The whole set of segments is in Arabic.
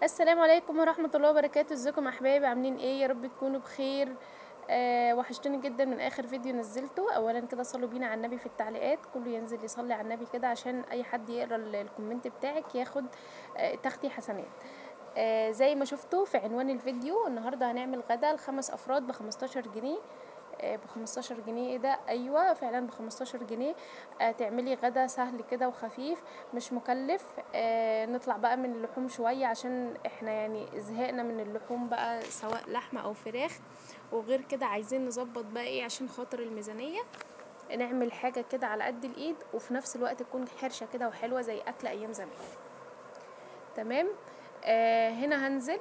السلام عليكم ورحمة الله وبركاته. ازيكم احبابي؟ عاملين ايه؟ يا رب تكونوا بخير. وحشتوني جدا من اخر فيديو نزلته. اولا كده صلوا بينا على النبي في التعليقات، كله ينزل يصلي على النبي كده عشان اي حد يقرا الكومنت بتاعك ياخد تاخدي حسنات. زي ما شفتوا في عنوان الفيديو، النهارده هنعمل غدا ل5 افراد ب15 جنيه. ب15 جنيه؟ ايه ده؟ ايوه فعلا ب15 جنيه. تعملي غدا سهل كده وخفيف، مش مكلف. نطلع بقى من اللحوم شوية عشان احنا يعني زهقنا من اللحوم بقى، سواء لحمة او فراخ. وغير كده عايزين نظبط بقى ايه عشان خاطر الميزانية، نعمل حاجة كده على قد الايد وفي نفس الوقت تكون حرشة كده وحلوة زي اكل ايام زمان. تمام. هنا هنزل،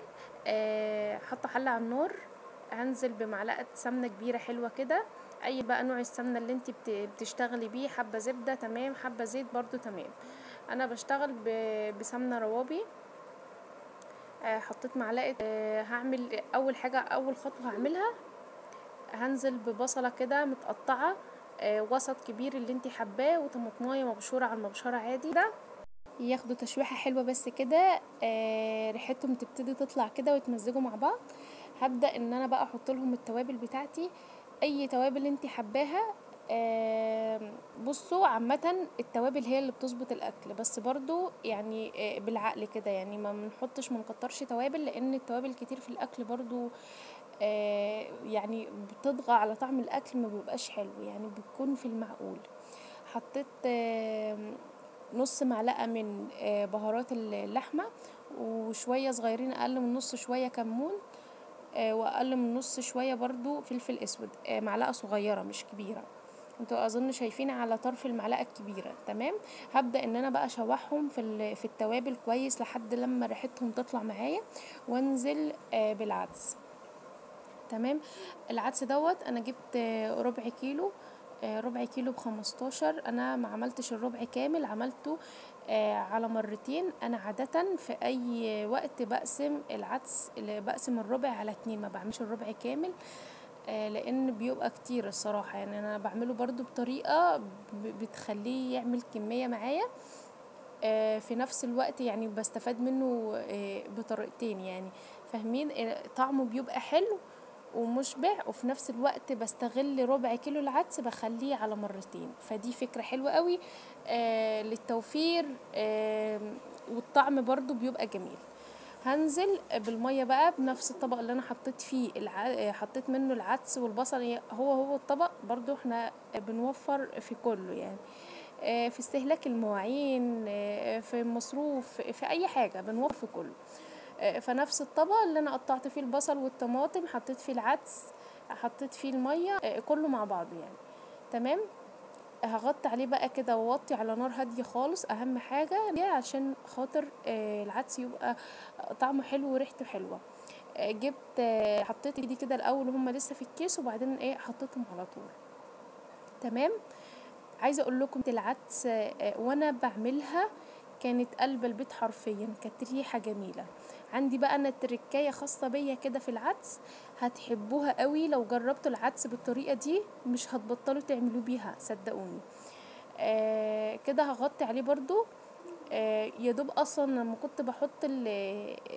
حاطه حله على النار. هنزل بمعلقه سمنه كبيره حلوه كده، اي بقى نوع السمنه اللي انت بتشتغلي بيه، حبه زبده تمام، حبه زيت برضو تمام. انا بشتغل بسمنه روابي. حطيت معلقه. هعمل اول حاجه، اول خطوه هعملها، هنزل ببصله كده متقطعه، وسط كبير اللي انت حباه، وطماطمايه مبشوره على المبشره عادي ده، ياخدوا تشويحة حلوة بس كده. ريحتهم تبتدي تطلع كده ويتمزجوا مع بعض. هبدأ ان انا بقى احط لهم التوابل بتاعتي، اي توابل انت حباها. بصوا، عامة التوابل هي اللي بتظبط الاكل، بس برضو يعني بالعقل كده، يعني ما بنحطش ما نكترش توابل، لان التوابل كتير في الاكل برضو يعني بتطغى على طعم الاكل، ما بيبقاش حلو، يعني بيكون في المعقول. حطيت نص معلقة من بهارات اللحمة، وشوية صغيرين، اقل من نص شوية كمون، واقل من نص شوية برضو فلفل اسود، معلقة صغيرة مش كبيرة. انتوا اظن شايفين على طرف المعلقة الكبيرة. تمام. هبدأ ان انا بقى اشوحهم في التوابل كويس لحد لما ريحتهم تطلع معايا، وانزل بالعدس. تمام. العدس دوت انا جبت ربع كيلو. ربع كيلو ب15. انا ما عملتش الربع كامل، عملته على مرتين. انا عادة في اي وقت بقسم العدس، بقسم الربع على 2، ما بعملش الربع كامل. لان بيبقى كتير الصراحة، يعني انا بعمله برضو بطريقة بتخليه يعمل كمية معايا. في نفس الوقت يعني بستفاد منه بطريقتين يعني، فاهمين؟ طعمه بيبقى حلو ومشبع، وفي نفس الوقت بستغل ربع كيلو العدس بخليه على مرتين، فدي فكرة حلوة قوي للتوفير. والطعم برضو بيبقى جميل. هنزل بالمية بقى بنفس الطبق اللي انا حطيت فيه حطيت منه العدس والبصل، هو الطبق برضو احنا بنوفر في كله يعني. في استهلاك المواعين، في المصروف، في اي حاجة بنوفر في كله. فنفس الطبق اللي انا قطعت فيه البصل والطماطم، حطيت فيه العدس، حطيت فيه المية، كله مع بعضه يعني. تمام. هغطي عليه بقى كده ووطي على نار هادية خالص، اهم حاجة ليه عشان خاطر العدس يبقى طعمه حلو وريحته حلوة. جبت حطيت دي كده الاول وهم لسه في الكيس، وبعدين حطيتهم على طول. تمام. عايزه اقول لكم العدس وانا بعملها كانت قلب البيت حرفيا، كانت ريحه جميله. عندي بقى انا تركايه خاصه بيا كده في العدس، هتحبوها قوي لو جربتوا العدس بالطريقه دي، مش هتبطلوا تعملوا بيها صدقوني. كده هغطي عليه برضو. يا دوب اصلا لما كنت بحط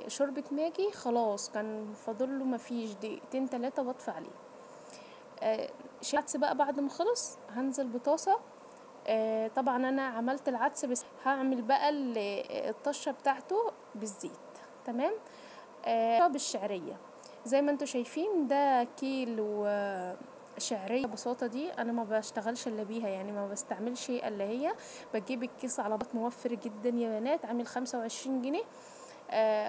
شوربه ماجي خلاص كان فاضل له مفيش دقيقتين 3 واطفي عليه. العدس بقى بعد ما خلص هنزل بطاسه. طبعا انا عملت العدس، بس هعمل بقى الطشه بتاعته بالزيت. تمام. بالشعريه، زي ما انتوا شايفين ده كيلو شعريه ببساطه. دي انا ما بشتغلش الا بيها، يعني ما بستعملش الا هي. بجيب الكيس على بط موفر جدا يا بنات، عامل 25 جنيه.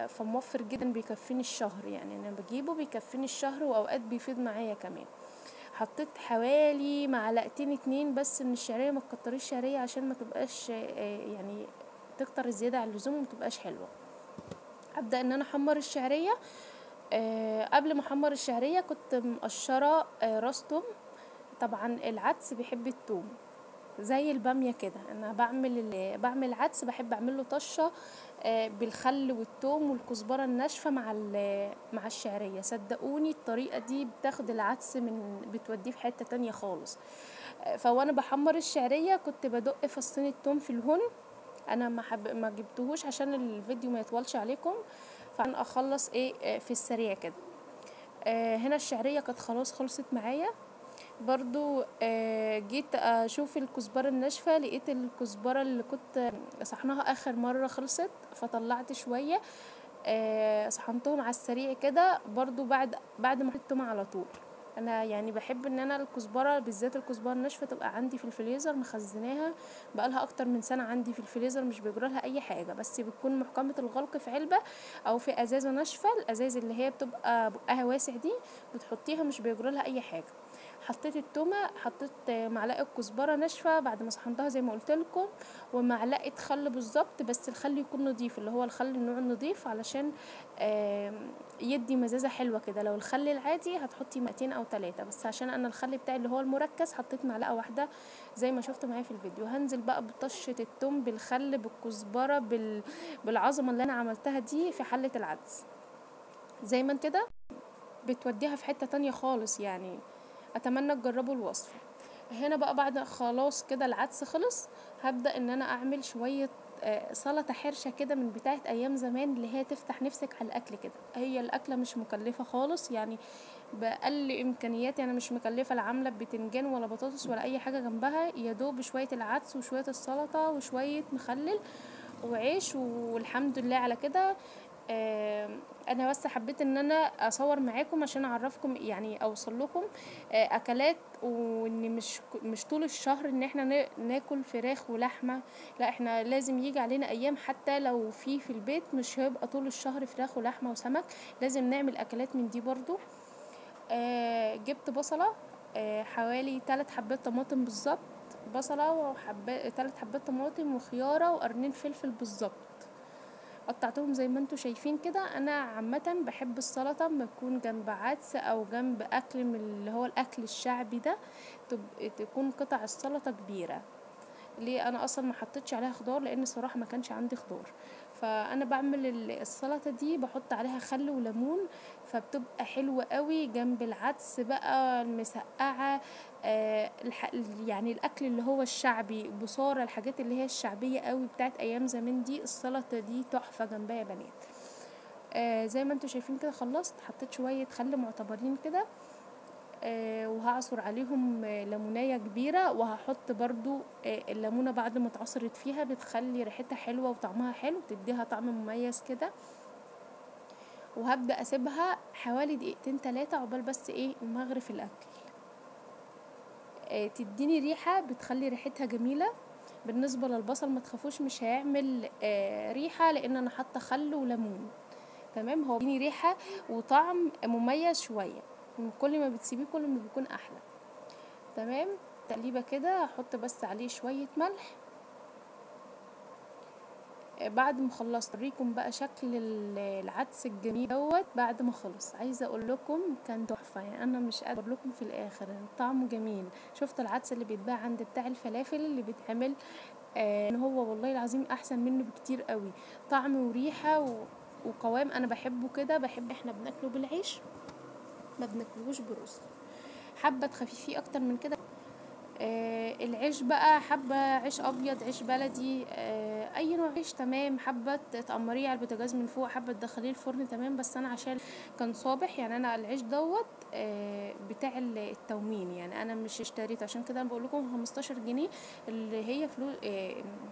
فموفر جدا بيكفيني الشهر، يعني انا بجيبه بيكفيني الشهر، واوقات بيفيد معايا كمان. حطيت حوالي معلقتين 2 بس من الشعريه، ما تكتريش الشعريه عشان ما تبقاش يعني تكتر زياده عن اللزوم وما تبقاش حلوه. ابدا ان انا احمر الشعريه. قبل ما احمر الشعريه كنت مقشره راس توم. طبعا العدس بيحب التوم زي الباميه كده. انا بعمل عدس بحب اعمله طشه بالخل والثوم والكزبره الناشفه مع الشعريه. صدقوني الطريقه دي بتاخد العدس بتوديه في حته تانية خالص. فوانا بحمر الشعريه كنت بدق فصين الثوم في الهون. انا ما جبتهوش عشان الفيديو ما يطولش عليكم، فعشان اخلص ايه في السريع كده. هنا الشعرية كانت خلاص خلصت معايا. برضو جيت اشوف الكزبرة الناشفة، لقيت الكزبرة اللي كنت صحناها اخر مرة خلصت، فطلعت شوية صحنتهم على السريع كده برضو بعد ما حطيتهم على طول. انا يعني بحب ان انا الكزبره بالذات الكزبره الناشفه تبقى عندي في الفريزر مخزناها بقالها اكتر من سنه عندي في الفريزر، مش بيجرالها اي حاجه، بس بتكون محكمه الغلق في علبه او في ازازه ناشفه، الازاز اللي هي بتبقى بقها واسع دي بتحطيها مش بيجرالها اي حاجه. حطيت التومه، حطيت معلقه كزبره ناشفه بعد ما صحنتها زي ما قلت لكم، ومعلقه خل بالظبط، بس الخل يكون نضيف اللي هو الخل النوع النضيف علشان يدي مزازه حلوه كده. لو الخل العادي هتحطي معلقتين او 3، بس عشان انا الخل بتاعي اللي هو المركز حطيت معلقه واحده زي ما شفت معايا في الفيديو. هنزل بقى بطشه التوم بالخل بالكزبره بالعظمه اللي انا عملتها دي في حله العدس زي ما كده، بتوديها في حته تانية خالص يعني. اتمنى تجربوا الوصفه. هنا بقى بعد خلاص كده العدس خلص، هبدأ ان انا اعمل شوية سلطة حرشة كده من بتاعة ايام زمان اللي هي تفتح نفسك على الاكل كده. هي الاكلة مش مكلفة خالص يعني، بأقل امكانيات يعني، مش مكلفة، لا عاملة بتنجان ولا بطاطس ولا اي حاجة جنبها، يا دوب شوية العدس وشوية السلطة وشوية مخلل وعيش، والحمد لله على كده. انا بس حبيت ان انا اصور معاكم عشان اعرفكم يعني اوصل لكم اكلات، وان مش طول الشهر ان احنا ناكل فراخ ولحمه، لا احنا لازم يجي علينا ايام حتى لو في البيت مش هيبقى طول الشهر فراخ ولحمه وسمك، لازم نعمل اكلات من دي برضو. جبت بصله حوالي 3 حبات طماطم بالظبط، بصله 3 حبات طماطم وخياره وقرنين فلفل بالظبط، قطعتهم زي ما انتوا شايفين كده. انا عامه بحب السلطه اما تكون جنب عدس او جنب اكل من اللي هو الاكل الشعبي ده، تكون قطع السلطه كبيره. ليه انا اصلا ما حطيتش عليها خضار؟ لان الصراحه ما كانش عندي خضار. فانا بعمل السلطه دي بحط عليها خل وليمون، فبتبقى حلوه قوي جنب العدس بقى المسقعه. يعني الاكل اللي هو الشعبي بصاره، الحاجات اللي هي الشعبيه قوي بتاعت ايام زمان دي، السلطه دي تحفه جنبها يا بنات. زي ما انتوا شايفين كده خلصت، حطيت شويه خل معتبرين كده، وهعصر عليهم ليمونية كبيرة، وهحط برضو الليمونة بعد ما اتعصرت فيها بتخلي ريحتها حلوة وطعمها حلو، تديها طعم مميز كده. وهبدأ اسيبها حوالي 2-3 عقبال بس ايه مغرف الاكل، تديني ريحة بتخلي ريحتها جميلة. بالنسبة للبصل ما تخافوش مش هيعمل ريحة، لان انا حاطة خل وليمون، تمام. هو بيديني ريحة وطعم مميز شوية، كل ما بتسيبيه كل ما بيكون احلى، تمام. تقليبه كده، هحط بس عليه شويه ملح. بعد ما خلصت اوريكم بقى شكل العدس الجميل دوت بعد ما خلص. عايزه اقول لكم كان تحفه يعني، انا مش قادره اقول لكم في الاخر طعمه جميل. شفت العدس اللي بيتباع عند بتاع الفلافل اللي بيتعمل ان هو والله العظيم احسن منه بكتير قوي، طعم وريحه وقوام. انا بحبه كده، بحب احنا بناكله بالعيش ما بناكلوش برز. حابه تخففيه اكتر من كده العيش بقى، حابة عيش ابيض عيش بلدي اي نوع عيش تمام، حابة تقمريه على البوتاجاز من فوق، حابة تدخليه الفرن تمام. بس انا عشان كان صابح يعني، انا العيش دوت بتاع التومين يعني، انا مش اشتريته، عشان كده انا بقول لكم 15 جنيه اللي هي فلوس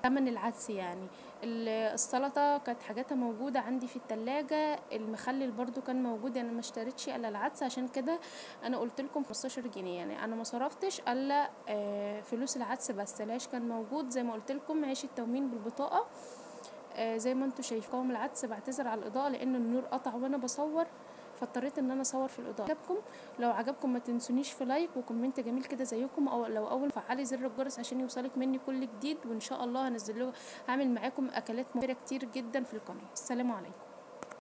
تمن العدس يعني. السلطة كانت حاجاتها موجودة عندي في التلاجة، المخلل برضو كان موجود، انا ما اشتريتش الا العدس، عشان كده انا قلت لكم 15 جنيه يعني، انا ما صرفتش الا فلوس العدس بس. العيش كان موجود زي ما قلت لكم، عيش التومين بالبطاقه زي ما انتم شايفين. قوم العدس، بعتذر على الاضاءه لان النور قطع وانا بصور، فاضطريت ان انا اصور في الاضاءه. لو عجبكم ما تنسونيش في لايك وكومنت جميل كده زيكم، او لو اول فعلي زر الجرس عشان يوصلك مني كل جديد، وان شاء الله هنزل له هعمل معاكم اكلات مفيده كتير جدا في القناه. السلام عليكم.